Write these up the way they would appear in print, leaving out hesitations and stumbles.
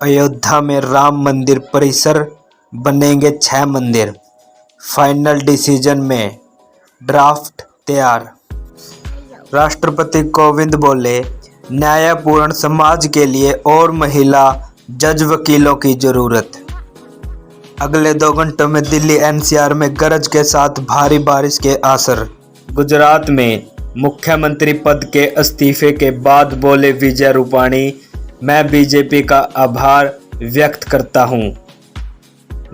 अयोध्या में राम मंदिर परिसर बनेंगे 6 मंदिर, फाइनल डिसीजन में ड्राफ्ट तैयार। राष्ट्रपति कोविंद बोले, न्यायपूर्ण समाज के लिए और महिला जज वकीलों की जरूरत। अगले 2 घंटों में दिल्ली एनसीआर में गरज के साथ भारी बारिश के आसार। गुजरात में मुख्यमंत्री पद के इस्तीफे के बाद बोले विजय रूपाणी, मैं बीजेपी का आभार व्यक्त करता हूं।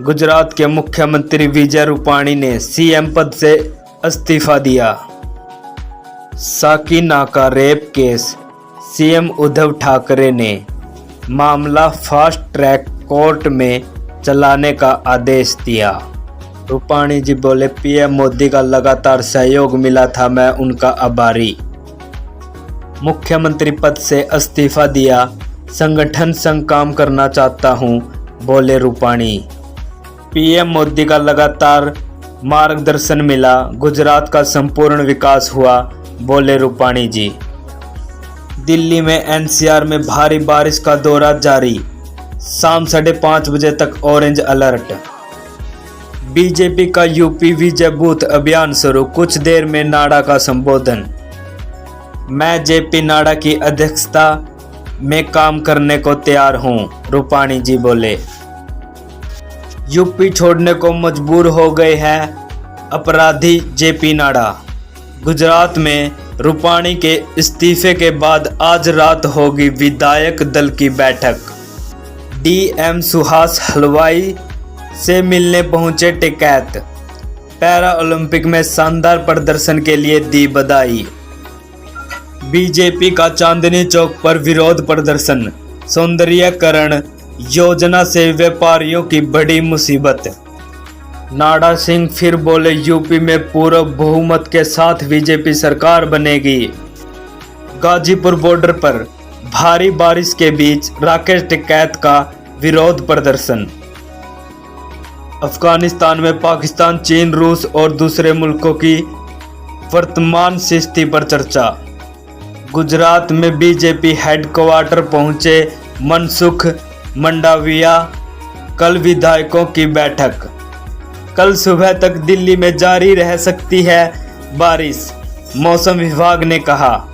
गुजरात के मुख्यमंत्री विजय रूपाणी ने सीएम पद से इस्तीफा दिया। Sakinaka rape case, CM Uddhav Thackeray ने मामला फास्ट ट्रैक कोर्ट में चलाने का आदेश दिया। रूपाणी जी बोले, पीएम मोदी का लगातार सहयोग मिला था, मैं उनका आभारी। मुख्यमंत्री पद से इस्तीफा दिया, संगठन संग काम करना चाहता हूं, बोले रूपाणी। पीएम मोदी का लगातार मार्गदर्शन मिला, गुजरात का संपूर्ण विकास हुआ, बोले रूपाणी जी। दिल्ली में एनसीआर में भारी बारिश का दौरा जारी, शाम 5:30 बजे तक ऑरेंज अलर्ट। बीजेपी का यूपी विजय बूथ अभियान शुरू, कुछ देर में नाडा का संबोधन। मैं जेपी नाडा की अध्यक्षता में काम करने को तैयार हूं, रूपाणी जी बोले। यूपी छोड़ने को मजबूर हो गए हैं अपराधी जेपी नाडा। गुजरात में रूपाणी के इस्तीफे के बाद आज रात होगी विधायक दल की बैठक। डीएम सुहास हलवाई से मिलने पहुंचे टिकैत। पैरा ओलंपिक में शानदार प्रदर्शन के लिए दी बधाई। बीजेपी का चांदनी चौक पर विरोध प्रदर्शन, सौंदर्यीकरण योजना से व्यापारियों की बड़ी मुसीबत। नाडा सिंह फिर बोले, यूपी में पूर्ण बहुमत के साथ बीजेपी सरकार बनेगी। गाजीपुर बॉर्डर पर भारी बारिश के बीच राकेश टिकैत का विरोध प्रदर्शन। अफगानिस्तान में पाकिस्तान, चीन, रूस और दूसरे मुल्कों की वर्तमान स्थिति पर चर्चा। गुजरात में बीजेपी हेडक्वार्टर पहुंचे मनसुख मंडाविया, कल विधायकों की बैठक। कल सुबह तक दिल्ली में जारी रह सकती है बारिश, मौसम विभाग ने कहा।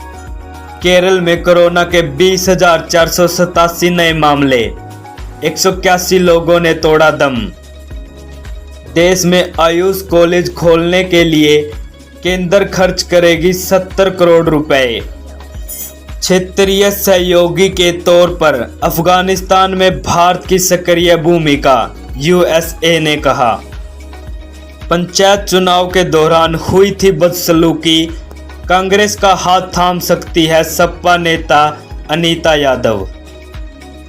केरल में कोरोना के 20,487 नए मामले, 181 लोगों ने तोड़ा दम। देश में आयुष कॉलेज खोलने के लिए केंद्र खर्च करेगी 70 करोड़ रुपए। क्षेत्रीय सहयोगी के तौर पर अफगानिस्तान में भारत की सक्रिय भूमिका, यूएसए ने कहा। पंचायत चुनाव के दौरान हुई थी बदसलूकी, कांग्रेस का हाथ थाम सकती है सपा नेता अनीता यादव।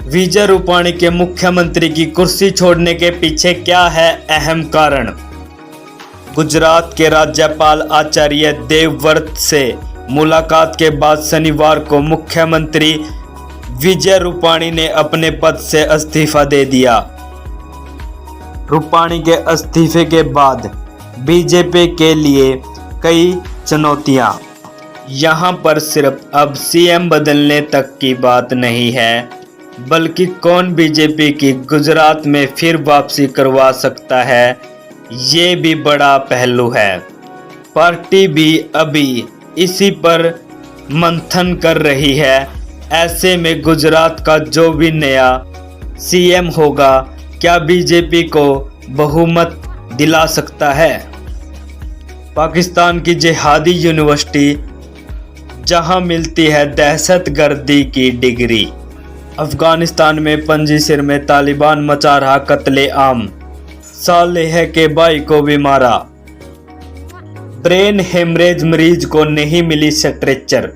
विजय रूपाणी के मुख्यमंत्री की कुर्सी छोड़ने के पीछे क्या है अहम कारण? गुजरात के राज्यपाल आचार्य देवव्रत से मुलाकात के बाद शनिवार को मुख्यमंत्री विजय रूपाणी ने अपने पद से इस्तीफा दे दिया। रूपाणी के इस्तीफे के बाद बीजेपी के लिए कई चुनौतियां। यहां पर सिर्फ अब सीएम बदलने तक की बात नहीं है, बल्कि कौन बीजेपी की गुजरात में फिर वापसी करवा सकता है, ये भी बड़ा पहलू है। पार्टी भी अभी इसी पर मंथन कर रही है। ऐसे में गुजरात का जो भी नया सीएम होगा, क्या बीजेपी को बहुमत दिला सकता है? पाकिस्तान की जिहादी यूनिवर्सिटी, जहां मिलती है दहशतगर्दी की डिग्री। अफगानिस्तान में पंजशीर में तालिबान मचा रहा कत्ले-आम, सालेह के भाई को भी मारा। ब्रेन हेमरेज मरीज को नहीं मिली स्ट्रेचर,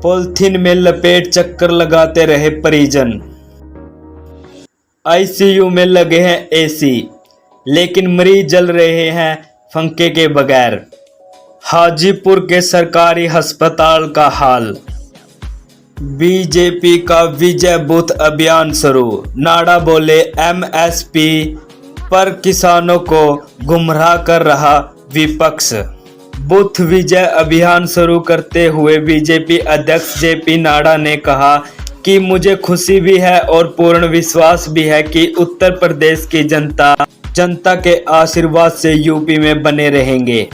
पॉलिथीन में लपेट चक्कर लगाते रहे परिजन। आईसीयू में लगे हैं एसी, लेकिन मरीज जल रहे हैं पंखे के बगैर। हाजीपुर के सरकारी अस्पताल का हाल। बीजेपी का विजय बूथ अभियान शुरू, नाडा बोले एमएसपी पर किसानों को गुमराह कर रहा विपक्ष। बूथ विजय अभियान शुरू करते हुए बीजेपी अध्यक्ष जेपी नाडा ने कहा कि मुझे खुशी भी है और पूर्ण विश्वास भी है कि उत्तर प्रदेश की जनता के आशीर्वाद से यूपी में बने रहेंगे।